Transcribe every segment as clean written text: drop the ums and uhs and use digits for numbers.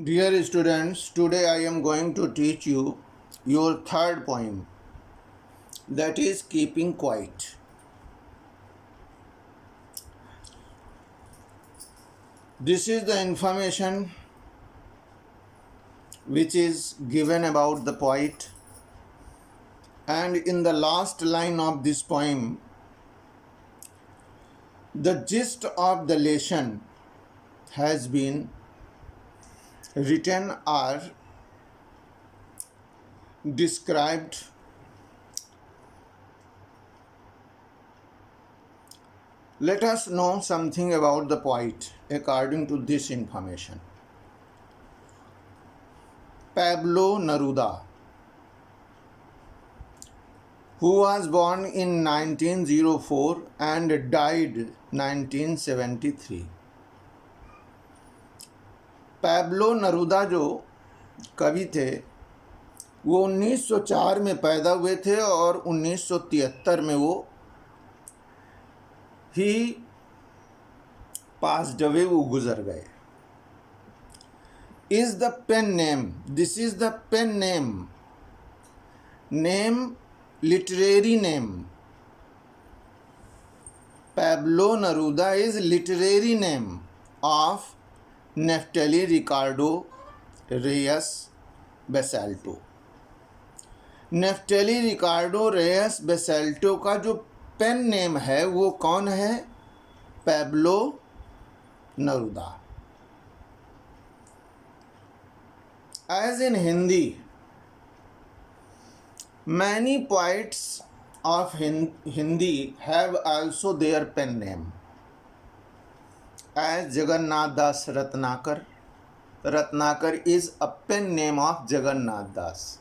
Dear students, today I am going to teach you your third poem, that is Keeping Quiet. This is the information which is given about the poet, and in the last line of this poem, the gist of the lesson has been written or described. Let us know something about the poet according to this information. Pablo Neruda, who was born in 1904 and died 1973. Pablo नरूदा जो कवि थे वो 1904 में पैदा हुए थे और 1973 में वो ही पास्ड अवे, वो गुजर गए. Is the pen name, this is the pen name, name literary name. Pablo Neruda is literary name of Neftali Ricardo Reyes Basoalto. Neftali Ricardo Reyes Basoalto का जो पेन नेम है वो कौन है? Pablo Neruda. As in Hindi, many poets of Hindi have also their pen name. as Jagannath Das Ratnakar. Ratnakar is a pen name of Jagannath Das.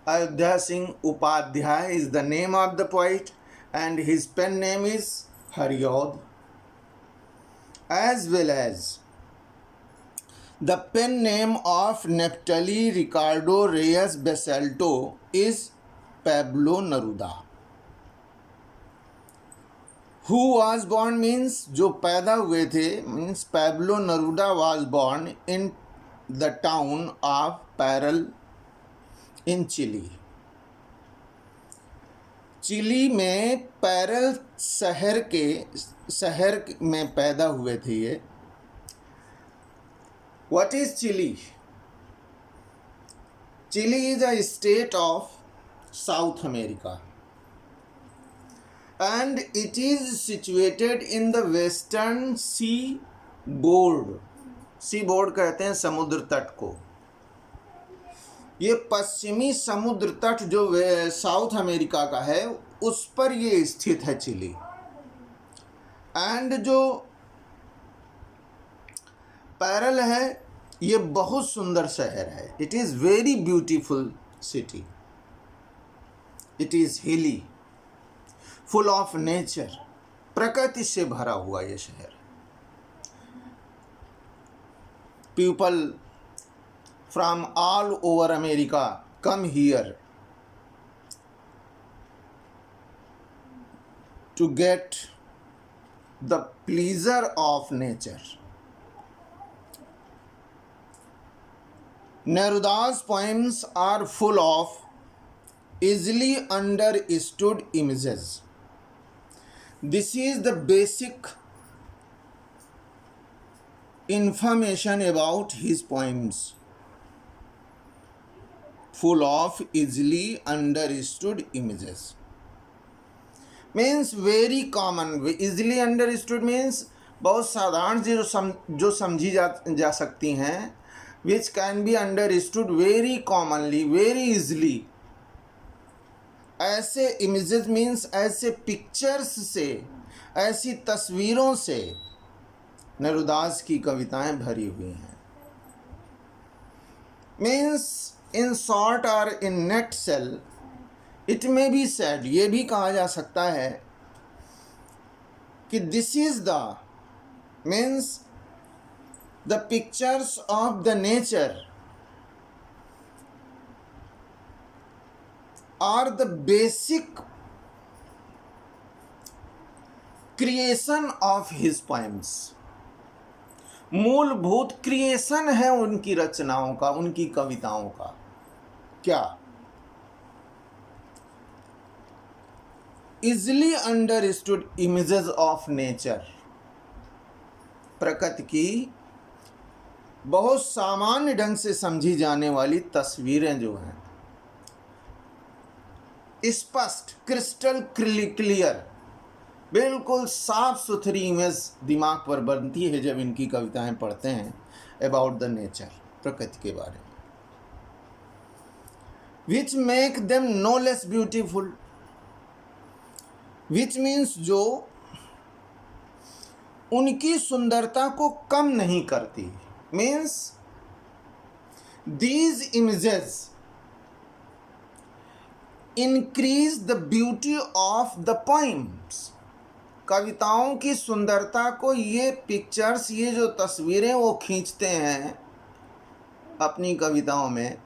Ayodhya Singh Upadhyay is the name of the poet and his pen name is Haryod. As well as the pen name of Neftali Ricardo Reyes Basalto is Pablo Neruda. Who was born means जो पैदा हुए थे, means Pablo Neruda was born in the town of Parral in Chile. Chile में Parral शहर में पैदा हुए थे ये. What is Chile? Chile is a state of South America. And it is situated in the western seaboard. Seaboard कहते हैं समुद्र तट को. ये पश्चिमी समुद्र तट जो साउथ अमेरिका का है उस पर ये स्थित है चिली. एंड जो पैरल है ये बहुत सुंदर शहर है. It is very beautiful city. It is hilly, full of nature, प्रकृति से भरा हुआ ये शहर. People from all over America come here to get the pleasure of nature. नेरुदा's poems are full of easily understood images. This is the basic information about his poems. Full of easily understood images means very common. Easily understood means बहुत साधारण जो समझी जा सकती हैं. Which can be understood very commonly, very easily. ऐसे images means ऐसे pictures से, ऐसी तस्वीरों से नेरुदास की कविताएं भरी हुई हैं. मीन्स इन शॉर्ट और इन net cell it may be said, ये भी कहा जा सकता है कि this is the means the pictures of the nature are the basic creation of his poems. मूलभूत क्रिएशन है उनकी रचनाओं का, उनकी कविताओं का। क्या? Easily understood images of nature, प्रकृति की बहुत सामान्य ढंग से समझी जाने वाली तस्वीरें जो हैं, स्पष्ट, क्रिस्टल क्लियर, बिल्कुल साफ सुथरी इमेज दिमाग पर बनती है जब इनकी कविताएं पढ़ते हैं अबाउट द नेचर, प्रकृति के बारे में। Which make them no less beautiful, which means जो उनकी सुंदरता को कम नहीं करती, means these images increase the beauty of the poems. कविताओं की सुंदरता को ये पिक्चर्स, ये जो तस्वीरें वो खींचते हैं अपनी कविताओं में,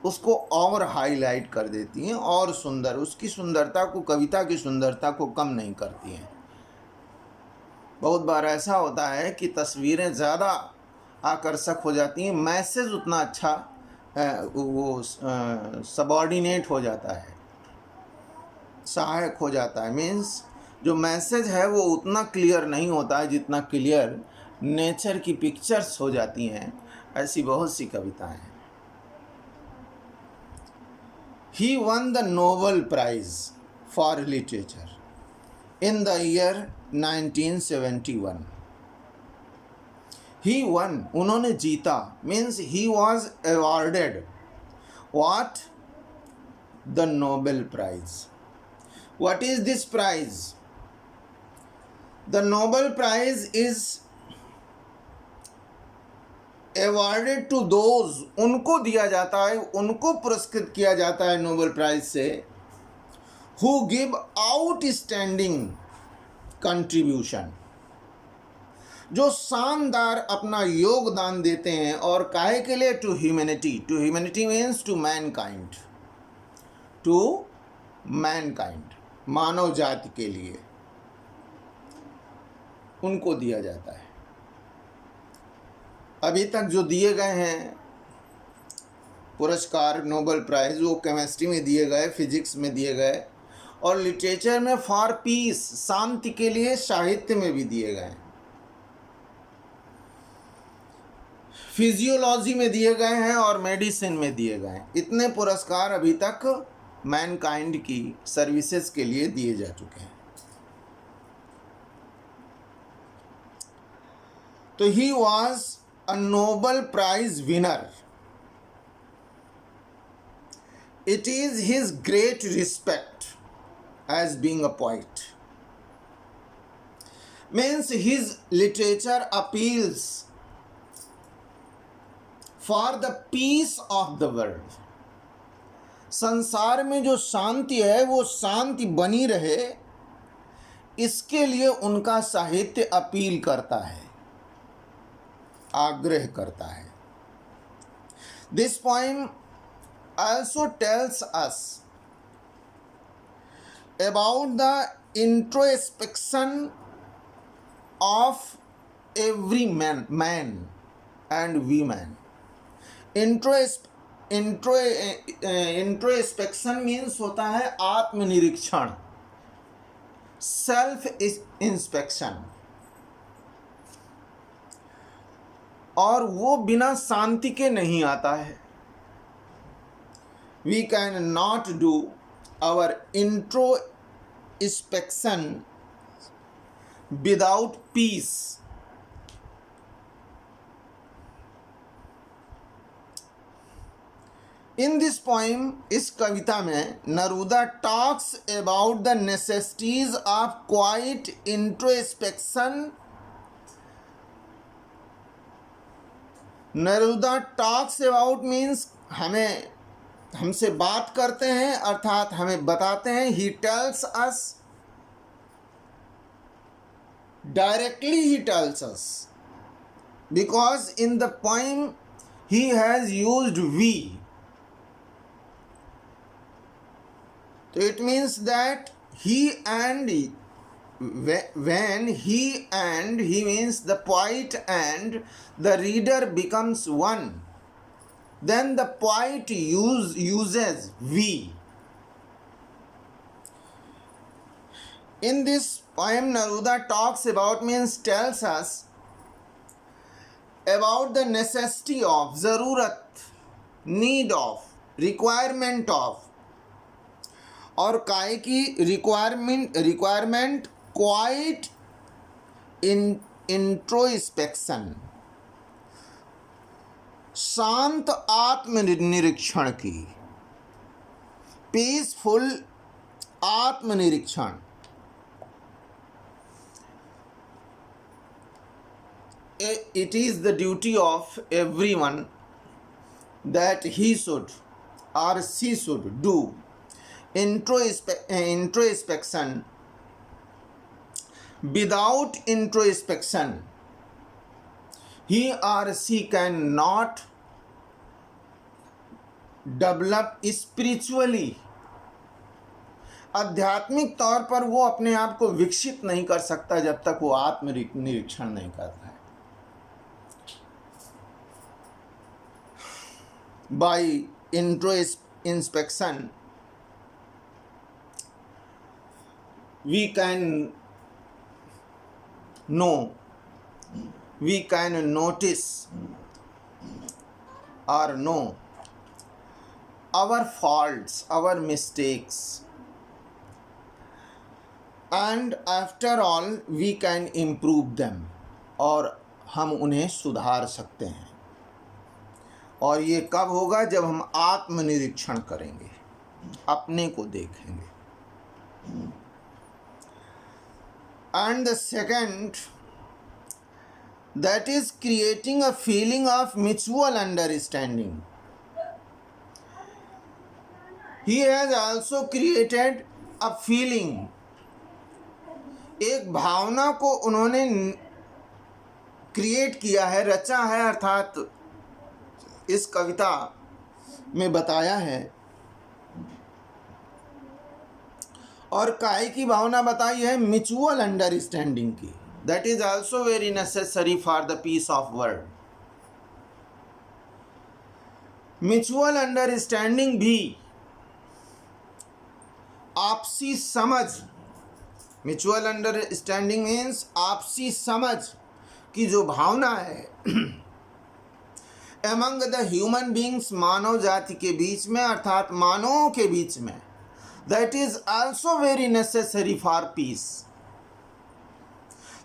उसको और हाईलाइट कर देती हैं और सुंदर, उसकी सुंदरता को, कविता की सुंदरता को कम नहीं करती हैं। बहुत बार ऐसा होता है कि तस्वीरें ज़्यादा आकर्षक हो जाती हैं, मैसेज उतना अच्छा वो सबऑर्डिनेट हो जाता है, सहायक हो जाता है, मीन्स जो मैसेज है वो उतना क्लियर नहीं होता है जितना क्लियर नेचर की पिक्चर्स हो जाती हैं। ऐसी बहुत सी कविताएं हैं। He won the Nobel Prize for Literature in the year 1971. He won, उन्होंने जीता, means he was awarded what? The Nobel Prize. What is this prize? The Nobel Prize is awarded to those, उनको दिया जाता है, उनको पुरस्कृत किया जाता है नोबेल प्राइज से, who give outstanding contribution, जो शानदार अपना योगदान देते हैं, और काहे के लिए? To humanity, to humanity means to mankind, to mankind, मानव जाति के लिए उनको दिया जाता है। अभी तक जो दिए गए हैं पुरस्कार, नोबेल प्राइज, वो केमिस्ट्री में दिए गए, फिजिक्स में दिए गए, और लिटरेचर में फॉर पीस, शांति के लिए, साहित्य में भी दिए गए, फिजियोलॉजी में दिए गए हैं और मेडिसिन में दिए गए हैं। इतने पुरस्कार अभी तक मैनकाइंड की सर्विसेज के लिए दिए जा चुके हैं। तो he was a Nobel Prize winner. It is his great respect as being a poet. Means his literature appeals for the peace of the world. संसार में जो शांति है वो शांति बनी रहे, इसके लिए उनका साहित्य अपील करता है, आग्रह करता है। This poem also tells us about the introspection of every man and woman. Introspection means होता है आत्मनिरीक्षण, सेल्फ इंस्पेक्शन, और वो बिना शांति के नहीं आता है। We can not do our introspection without peace. In this poem, इस कविता में Neruda talks about the necessities of quiet introspection. Neruda talks about means हमसे बात करते हैं, अर्थात हमें बताते हैं। He tells us, directly he tells us, because in the poem he has used we. तो it means that he and when he means the poet and the reader becomes one, then the poet uses we. In this poem, Neruda talks about, means tells us about the necessity of, zarurat, need of, requirement of, और काय की requirement quite introspection, शांत आत्मनिरीक्षण की, peaceful आत्मनिरीक्षण. It is the duty of everyone that he should or she should do introspection. Without introspection, he or she cannot develop spiritually. आध्यात्मिक तौर पर वो अपने आप को विकसित नहीं कर सकता जब तक वो आत्मनिरीक्षण नहीं करता है. By introspection, we can know, we can notice or know our faults, our mistakes, and after all we can improve them, और हम उन्हें सुधार सकते हैं. और ये कब होगा? जब हम आत्मनिरीक्षण करेंगे, अपने को देखेंगे. And the second, that is creating a feeling of mutual understanding. He has also created a feeling. एक भावना को उन्होंने क्रिएट किया है, रचा है, अर्थात इस कविता में बताया है. और काय की भावना बताई है? म्यूचुअल अंडरस्टैंडिंग की. That is also very necessary for the peace of world. Mutual understanding भी आपसी समझ, म्यूचुअल अंडरस्टैंडिंग मीन्स आपसी समझ की जो भावना है एमंग द ह्यूमन बींग्स, मानव जाति के बीच में, अर्थात मानवों के बीच में, that is also very necessary for peace.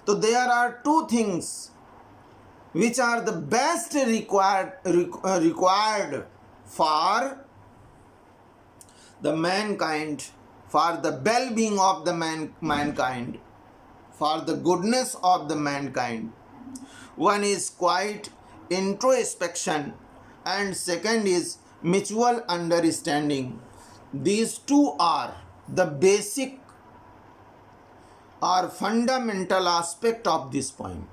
So there are two things which are the best required for the mankind, for the well-being of the mankind, for the goodness of the mankind. One is quiet introspection and second is mutual understanding. These two are the basic or fundamental aspect of this poem.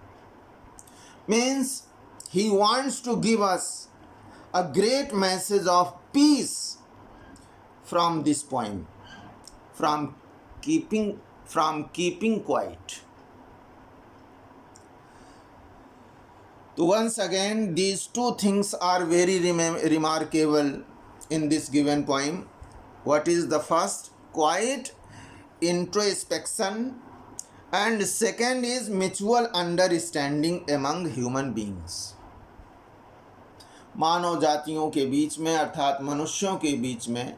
Means he wants to give us a great message of peace from this poem, from keeping quiet. So once again, these two things are very remarkable in this given poem. What is the first? Quiet introspection, and second is mutual understanding among human beings. मानव जातियों के बीच में, अर्थात मनुष्यों के बीच में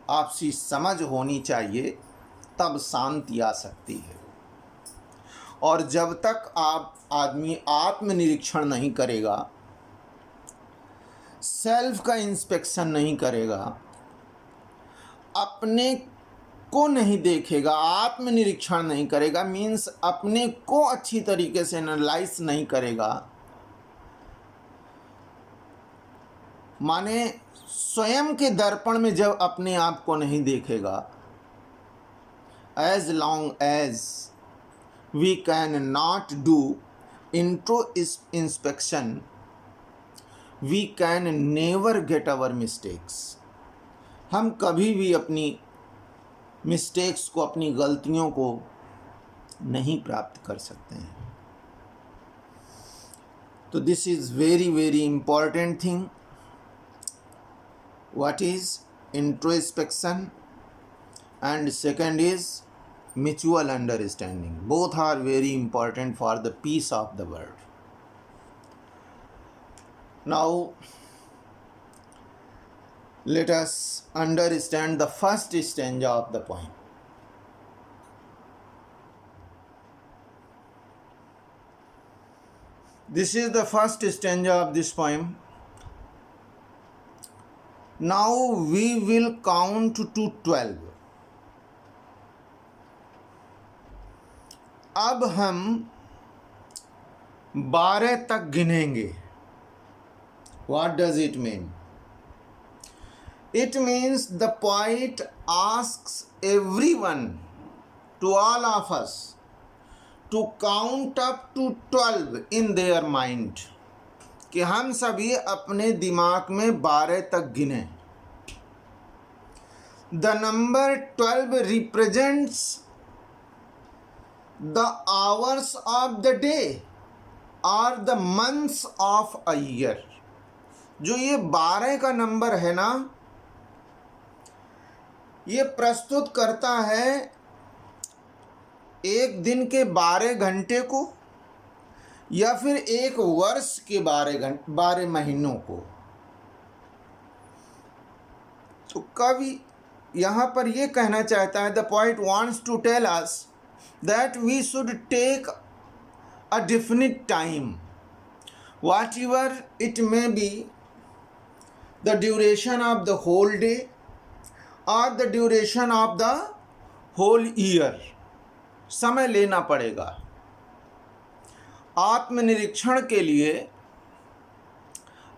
आपसी समझ होनी चाहिए, तब शांति आ सकती है. और जब तक आदमी आत्मनिरीक्षण नहीं करेगा, सेल्फ का इंस्पेक्शन नहीं करेगा, अपने को नहीं देखेगा, आत्मनिरीक्षण नहीं करेगा, मीन्स अपने को अच्छी तरीके से एनालाइज नहीं करेगा, माने स्वयं के दर्पण में जब अपने आप को नहीं देखेगा, as long as we cannot do introspection, we can never get our mistakes. हम कभी भी अपनी मिस्टेक्स को, अपनी गलतियों को नहीं प्राप्त कर सकते हैं। तो this is very very important thing. What is introspection and second is mutual understanding. Both are very important for the peace of the world. Now let us understand the first stanza of the poem. This is the first stanza of this poem. Now we will count to 12. अब हम 12 तक गिनेंगे। What does it mean? It means the poet asks everyone, to all of us, to count up to 12 in their mind. कि हम सभी अपने दिमाग में 12 तक गिने। The number 12 represents the hours of the day or the months of a year. जो ये 12 का नंबर है ना, ये प्रस्तुत करता है एक दिन के 12 घंटे को या फिर एक वर्ष के 12 महीनों को। तो कवि यहाँ पर ये कहना चाहता है, the poet wants to tell us that we should take a definite time, whatever it may be, the duration of the whole day or the duration of the whole year. समय लेना पड़ेगा। आत्मनिरीक्षण के लिए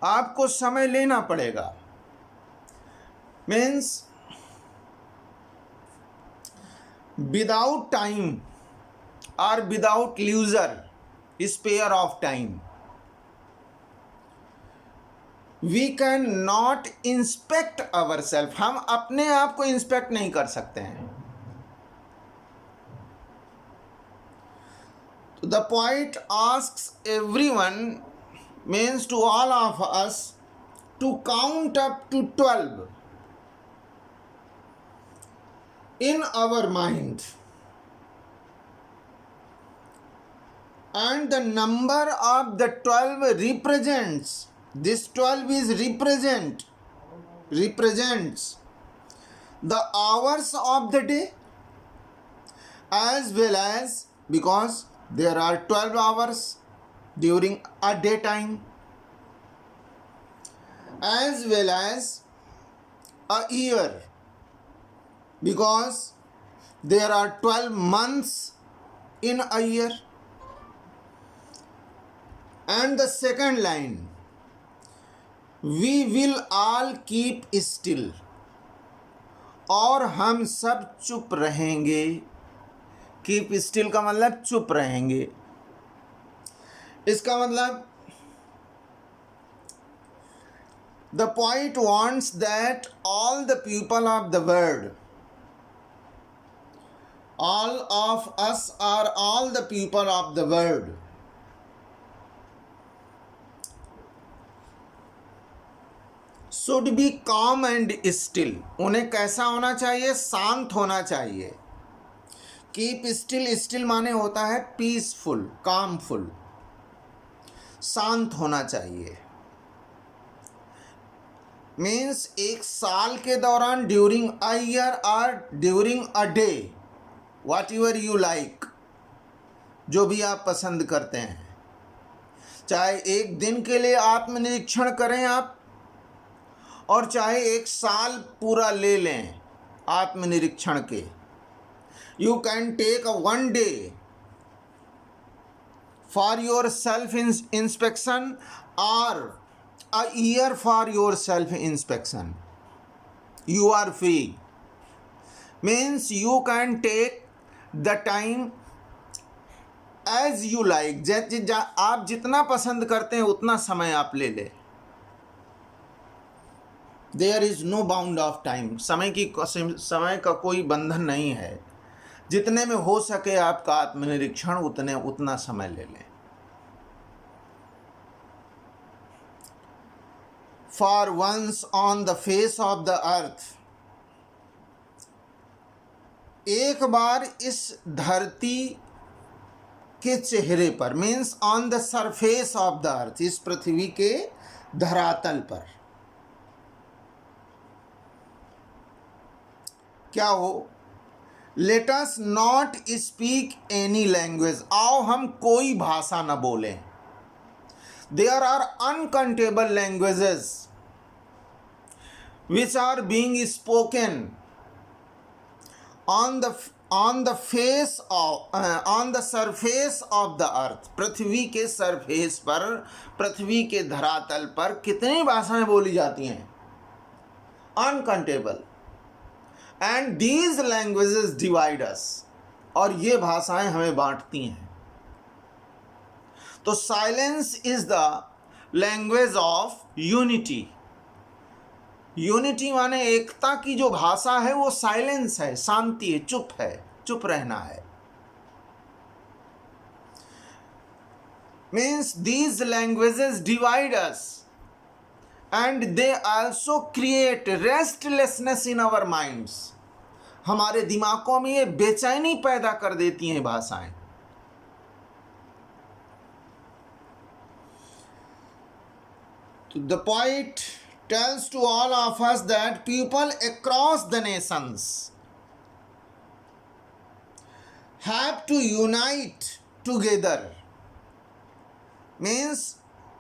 आपको समय लेना पड़ेगा। Means without time or without leisure spare of time, we can not inspect ourselves. हम अपने आप को इंस्पेक्ट नहीं कर सकते हैं। The poet asks everyone, means to all of us, to count up to 12 in our mind, and the number of the 12 represents, this 12 is represents the hours of the day, as well as, because there are 12 hours during a daytime, as well as a year, because there are 12 months in a year. And the second line, we will all keep still, और हम सब चुप रहेंगे। Keep still का मतलब चुप रहेंगे। इसका मतलब the poet wants that all the people of the world, all of us are all the people of the world, should be calm and still. उन्हें कैसा होना चाहिए? शांत होना चाहिए। कीप स्टिल, स्टिल माने होता है पीसफुल, कामफुल, शांत होना चाहिए। मीन्स एक साल के दौरान, ड्यूरिंग अ ईयर और during a day, what ever you like, जो भी आप पसंद करते हैं। चाहे एक दिन के लिए आत्मनिरीक्षण करें आप, और चाहे एक साल पूरा ले लें आत्मनिरीक्षण के। You can take a 1 day for your self inspection or a year for your self inspection. You are free. Means you can take the time as you like. आप जितना पसंद करते हैं उतना समय आप ले लें। There is no bound of time. समय का कोई बंधन नहीं है। जितने में हो सके आपका आत्मनिरीक्षण उतना समय ले लें। For once on the face of the earth, एक बार इस धरती के चेहरे पर, means on the surface of the earth, इस पृथ्वी के धरातल पर क्या हो, let us not speak any language, आओ हम कोई भाषा न बोलें। There are uncountable languages which are being spoken on the face of on the surface of the earth, पृथ्वी के सरफेस पर, पृथ्वी के धरातल पर कितनी भाषाएं बोली जाती हैं, uncountable. And these languages divide अस, और ये भाषाएं हमें बांटती हैं। तो silence is the language of unity. Unity माने एकता की जो भाषा है वो साइलेंस है, शांति है, चुप रहना है। Means these languages divide us and they also create restlessness in our minds, हमारे दिमागों में ये बेचैनी पैदा कर देती हैं भाषाएं। तो the poet tells to all of us that people across the nations have to unite together, means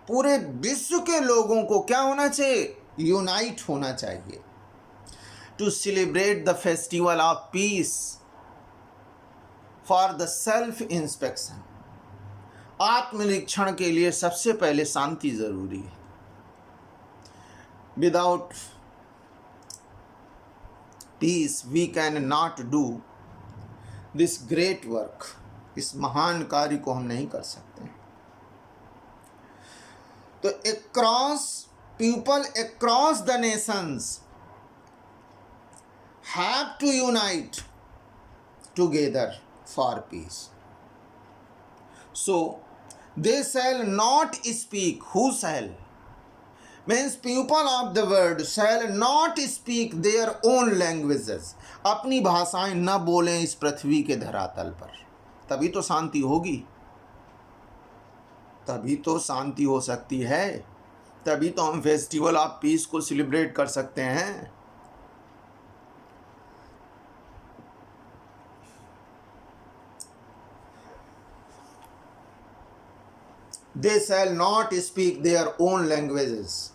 पूरे विश्व के लोगों को क्या होना चाहिए, यूनाइट होना चाहिए, to celebrate the festival of peace for the self inspection। आत्मनिरीक्षण के लिए सबसे पहले शांति जरूरी है। Without peace we cannot do this great work, इस महान कार्य को हम नहीं कर सकते। तो people across the nations have to unite together for peace. So they shall not speak, who shall? Means people of the world shall not speak their own languages, अपनी भाषाएं न बोलें इस पृथ्वी के धरातल पर। तभी तो शांति होगी, तभी तो शांति हो सकती है, तभी तो हम फेस्टिवल ऑफ पीस को सेलिब्रेट कर सकते हैं। They shall not speak their own languages.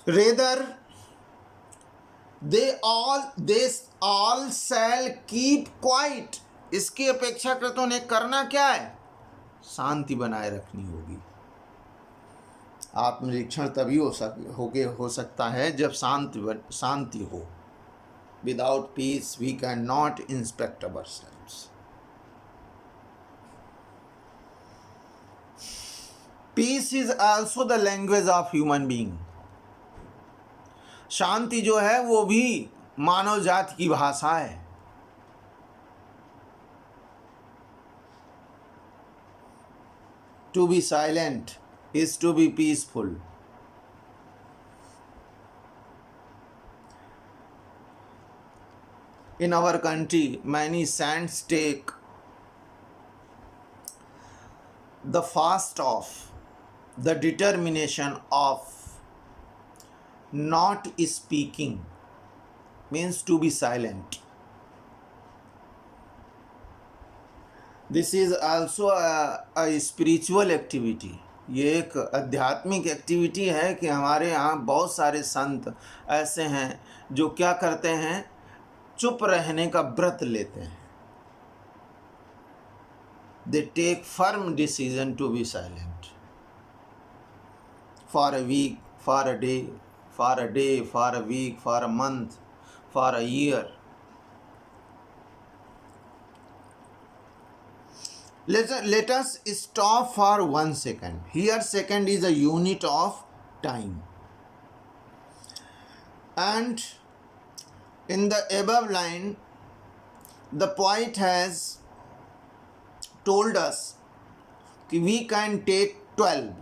Rather, they all shall keep quiet. इसकी अपेक्षाकृत उन्हें करना क्या है, शांति बनाए रखनी होगी। आत्मनिरीक्षण तभी हो सकता है जब शांति हो। Without peace we cannot inspect ourselves. Peace is also the language of human being. शांति जो है वो भी मानव जाति की भाषा है। To be silent is to be peaceful. In our country, many saints take the fast of the determination of not speaking, means to be silent. This is also a spiritual activity. ये एक आध्यात्मिक activity है कि हमारे यहाँ बहुत सारे संत ऐसे हैं जो क्या करते हैं, चुप रहने का व्रत लेते हैं। They take firm decision to be silent for a week, for a day, for a week, for a month, for a year. Let us stop for 1 second. Here second is a unit of time. And In the above line, the poet has told us कि we can take 12,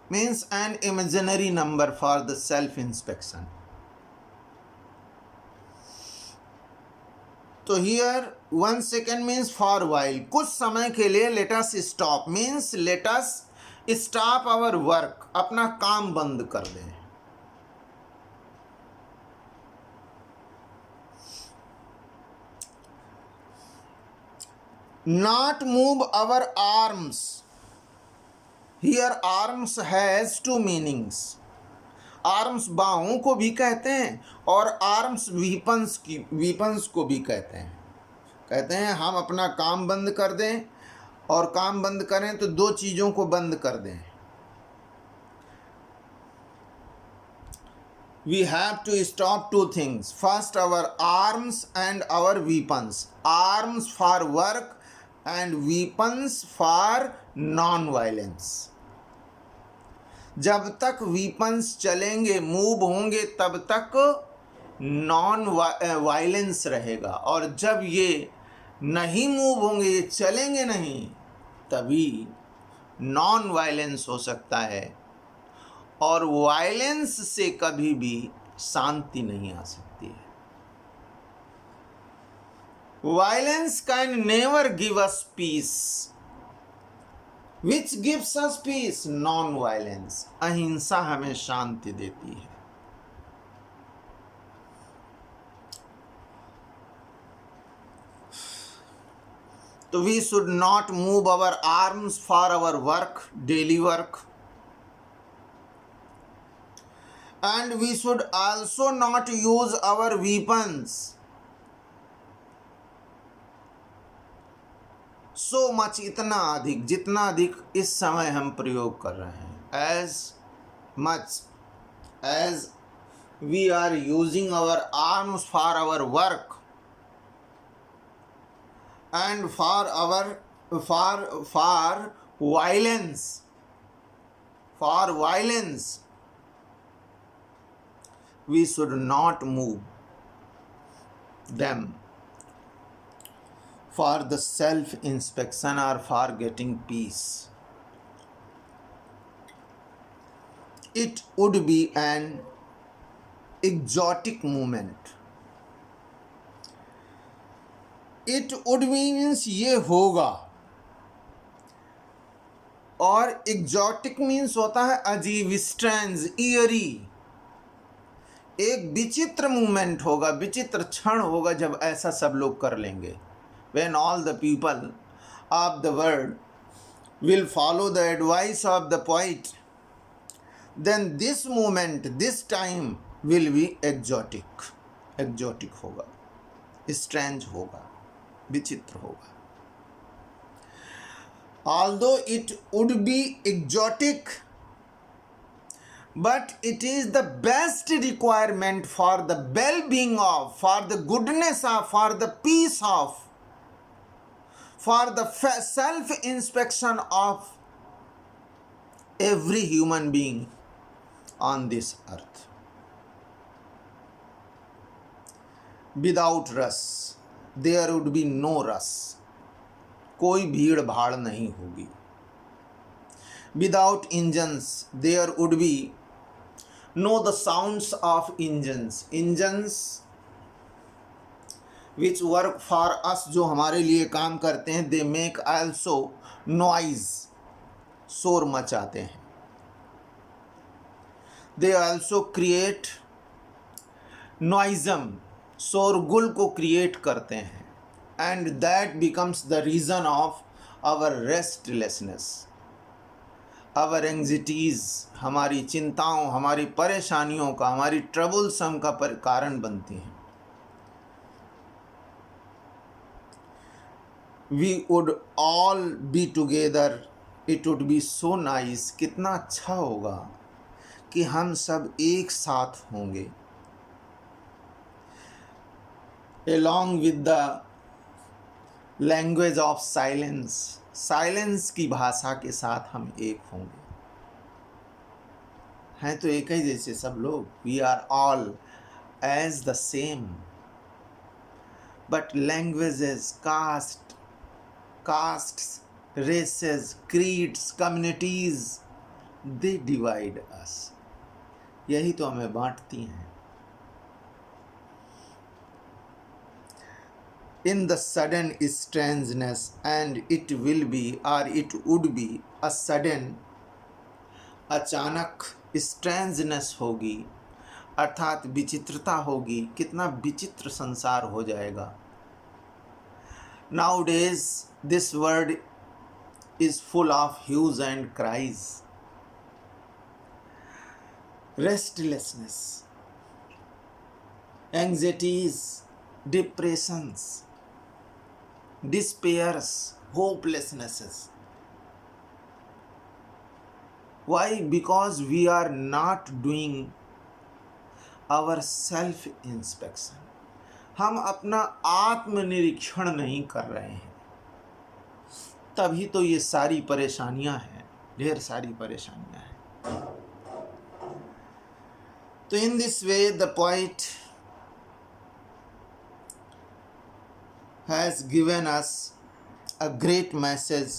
means an imaginary number for the self inspection. तो here 1 second means for while, कुछ समय के लिए let us stop, means let us stop our work, अपना काम बंद कर दें. Not move our arms. Here arms has two meanings. Arms बाहों को भी कहते हैं और आर्म्स वीपन्स को भी कहते हैं. कहते हैं हम अपना काम बंद कर दें, और काम बंद करें तो दो चीज़ों को बंद कर दें. We have to stop two things. First, our arms and our weapons. Arms for work and weapons for non-violence. जब तक वीपन्स चलेंगे, मूव होंगे, तब तक नॉन वायलेंस रहेगा, और जब ये नहीं मूव होंगे, ये चलेंगे नहीं, तभी नॉन वायलेंस हो सकता है. और वायलेंस से कभी भी शांति नहीं आ सकती है. Violence can never give us piece. Which gives us peace? Non-violence. अहिंसा हमें शांति देती है. तो we should not move our arms for our work, daily work. And we should also not use our weapons so much, इतना अधिक, जितना अधिक इस समय हम प्रयोग कर रहे हैं. As much as we are using our arms for our work and for violence, we should not move them for the self-inspection or for getting peace. It would be an exotic movement. It would be means ये होगा, और exotic means होता है अजीब, strange, eerie. एक विचित्र movement होगा, विचित्र क्षण होगा जब ऐसा सब लोग कर लेंगे. When all the people of the world will follow the advice of the poet, then this moment, this time will be exotic. Exotic होगा, strange होगा, विचित्र होगा. Although it would be exotic, but it is the best requirement for the well-being of, for the goodness of, for the peace of, for the self-inspection of every human being on this earth. Without rush, there would be no rush. कोई भीड़ भाड़ नहीं होगी. Without engines, there would be no the sounds of engines. Engines which work for us, जो हमारे लिए काम करते हैं, they make also noise, शोर मचाते हैं. They also create noism, शोरगुल को क्रिएट करते हैं. And that becomes the reason of our restlessness, our anxieties, हमारी चिंताओं, हमारी परेशानियों का, हमारी ट्रबलसम का कारण बनती हैं. We would all be together. It would be so nice. कितना अच्छा होगा कि हम सब एक साथ होंगे. Along with the language of silence. Silence की भाषा के साथ हम एक होंगे. हैं तो एक ही जैसे सब लोग. We are all as the same, but languages, castes, races, creeds, communities, they divide us. यही तो हमें बांटती हैं. In the sudden strangeness, and it will be or it would be a sudden, अचानक strangeness होगी, अर्थात विचित्रता होगी. कितना विचित्र संसार हो जाएगा. Nowadays this world is full of hues and cries, restlessness, anxieties, depressions, despairs, hopelessnesses. Why? Because we are not doing our self inspection. हम अपना आत्मनिरीक्षण नहीं कर रहे हैं, तभी तो ये सारी परेशानियां हैं, ढेर सारी परेशानियां हैं. तो in this way the poet has given us a great message.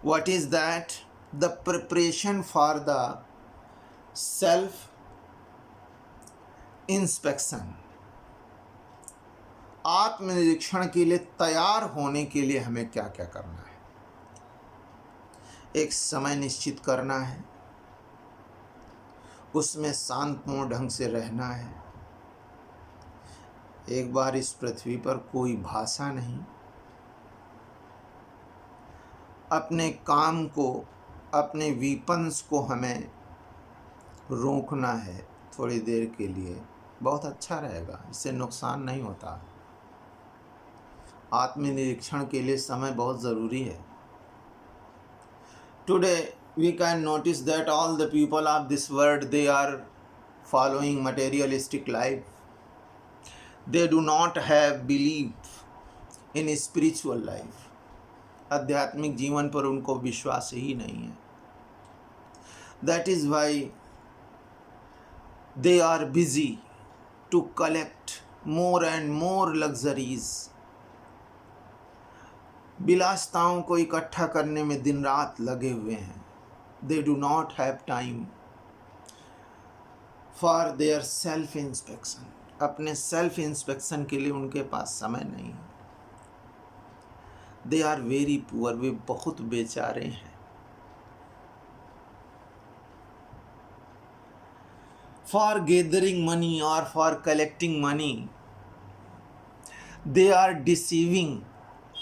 What is that? The preparation for the self inspection. आत्मनिरीक्षण के लिए तैयार होने के लिए हमें क्या क्या करना है. एक समय निश्चित करना है, उसमें शांतपूर्ण ढंग से रहना है. एक बार इस पृथ्वी पर कोई भाषा नहीं. अपने काम को, अपने वीपन्स को हमें रोकना है थोड़ी देर के लिए. बहुत अच्छा रहेगा, इससे नुकसान नहीं होता. आत्मनिरीक्षण के लिए समय बहुत ज़रूरी है. Today we can notice that all the people of this world, they are following materialistic life. They do not have belief in spiritual life. आध्यात्मिक जीवन पर उनको विश्वास ही नहीं है. That is why they are busy to collect more and more luxuries. विलासिताओं को इकट्ठा करने में दिन रात लगे हुए हैं. They do not have time for their self inspection. अपने सेल्फ इंस्पेक्शन के लिए उनके पास समय नहीं है. They are very poor. वे बहुत बेचारे हैं. For gathering money or for collecting money, they are deceiving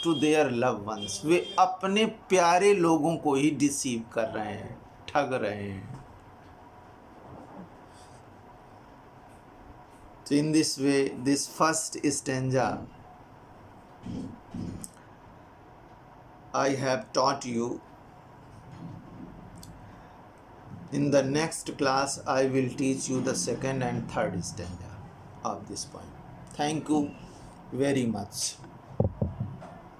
to their loved ones. वे अपने प्यारे लोगों को ही डिसीव कर रहे हैं, ठग रहे हैं. So in this way, this first stanza I have taught you. In the next class, I will teach you the second and third stanza of this poem. Thank you very much.